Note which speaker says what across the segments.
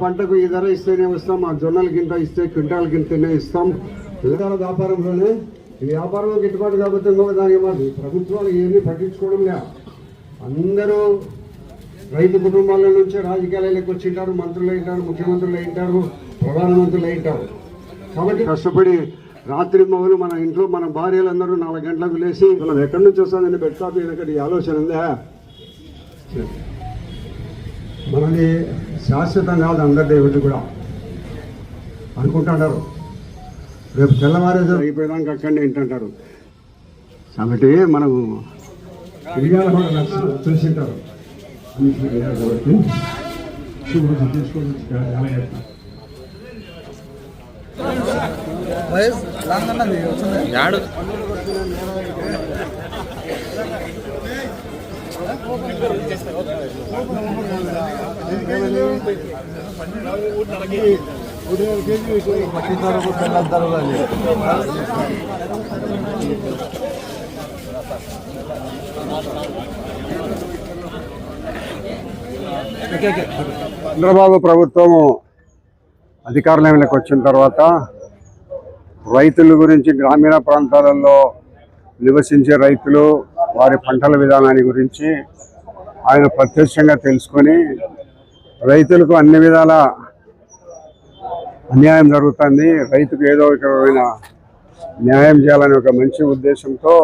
Speaker 1: పంటకు ఈ ధర ఇస్తేనే వస్తాం, ఆ జొన్నల గింట ఇస్తే క్వింటాల్ గింటనే ఇస్తాం. విధాన వ్యాపారంలోనే ఈ వ్యాపారంలో గిట్టుబాటు కాకపోతే ఇంకొక దాని మాది ప్రభుత్వాలు ఏమీ పట్టించుకోవడం లే. అందరూ రైతు కుటుంబాల నుంచి రాజకీయాలకు వచ్చింటారు, మంత్రులు అయింటారు, ముఖ్యమంత్రులు అయింటారు, ప్రధానమంత్రులు అయింటారు. కాబట్టి కష్టపడి రాత్రి మొదలు మన ఇంట్లో మన భార్యలందరూ 4 గంటలకు లేచి మనం ఎక్కడి నుంచి వస్తుందని బెడ్ కాపీ వెనకటి ఆలోచన ఉందా? మనది శాశ్వతం కాదు, అందరి దేవుడు కూడా అనుకుంటుంటారు. రేపు తెల్లవారేదో అయిపోయేదానికి అక్కడనే వింటుంటారు. కాబట్టి మనం ఇవాళ కూడా తెలిసింటారు కాబట్టి చంద్రబాబు ప్రభుత్వము అధికారంలోకి వచ్చిన తర్వాత రైతుల గురించి, గ్రామీణ ప్రాంతాలలో నివసించే రైతులు వారి పంటల విధానాన్ని గురించి ఆయన ప్రత్యక్షంగా తెలుసుకొని రైతులకు అన్ని విధాల అన్యాయం జరుగుతుంది, రైతుకు ఏదో విధమైన న్యాయం చేయాలని ఒక మంచి ఉద్దేశంతో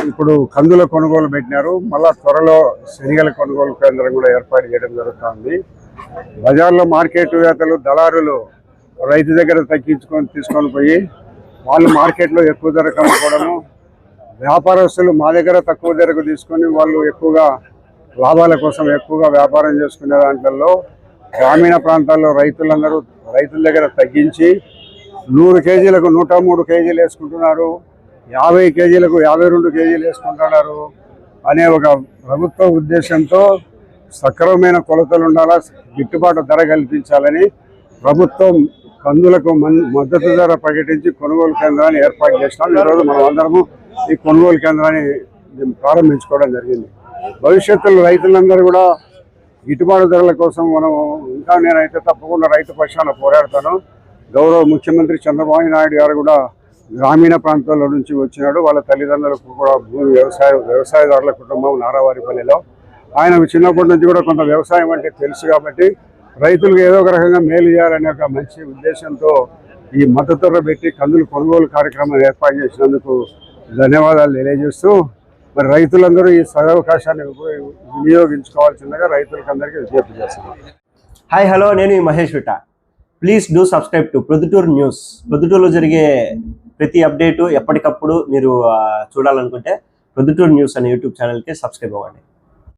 Speaker 1: ఇప్పుడు కందుల కొనుగోలు పెట్టినారు. మళ్ళా త్వరలో శనగల కొనుగోలు కేంద్రం కూడా ఏర్పాటు చేయడం జరుగుతుంది. బజార్లో మార్కెట్ వేతలు, దళారులు రైతు దగ్గర తగ్గించుకొని తీసుకొని పోయి వాళ్ళు మార్కెట్లో ఎక్కువ ధరకు అమ్ముకోవడము, వ్యాపారస్తులు మా దగ్గర తక్కువ ధరకు తీసుకొని వాళ్ళు ఎక్కువగా లాభాల కోసం ఎక్కువగా వ్యాపారం చేసుకునే దాంట్లో గ్రామీణ ప్రాంతాల్లో రైతులందరూ రైతుల దగ్గర తగ్గించి 100 కేజీలకు 103 కేజీలు వేసుకుంటున్నారు, 50 కేజీలకు 52 కేజీలు వేసుకుంటున్నారు అనే ఒక ప్రభుత్వ ఉద్దేశంతో సక్రమమైన కొలతలు ఉండాలా, గిట్టుబాటు ధర కల్పించాలని ప్రభుత్వం కందులకు మద్దతు ధర ప్రకటించి కొనుగోలు కేంద్రాన్ని ఏర్పాటు చేసినాం. ఈరోజు మనం అందరము ఈ కొనుగోలు కేంద్రాన్ని ప్రారంభించుకోవడం జరిగింది. భవిష్యత్తులో రైతులందరూ కూడా గిట్టుబాటు ధరల కోసం మనం ఇంకా నేనైతే తప్పకుండా రైతు పక్షాన పోరాడతాను. గౌరవ ముఖ్యమంత్రి చంద్రబాబు నాయుడు గారు కూడా గ్రామీణ ప్రాంతాల నుంచి వచ్చినాడు. వాళ్ళ తల్లిదండ్రులకు కూడా భూమి వ్యవసాయదారుల కుటుంబం నారావారిపల్లిలో. ఆయనకు చిన్నప్పటి నుంచి కూడా కొంత వ్యవసాయం అంటే తెలుసు కాబట్టి రైతులకు ఏదో ఒక రకంగా మేలు చేయాలనే ఒక మంచి ఉద్దేశంతో ఈ మద్దతు ధర పెట్టి కందులు కొనుగోలు కార్యక్రమాన్ని ఏర్పాటు చేసినందుకు ధన్యవాదాలు తెలియజేస్తూ మరి రైతులందరూ ఈ సదవకాశాన్ని వినియోగించుకోవాల్సిందిగా రైతులకు అందరికీ విజ్ఞప్తి చేస్తున్నాను.
Speaker 2: హాయ్, హలో, నేను మహేష్ విట. Please do subscribe to Proddatur news. ప్రొద్దుటూరులో జరిగే ప్రతి అప్డేటు ఎప్పటికప్పుడు మీరు చూడాలనుకుంటే ప్రొద్దుటూరు న్యూస్ అనే యూట్యూబ్ ఛానల్కి సబ్స్క్రైబ్ అవ్వండి.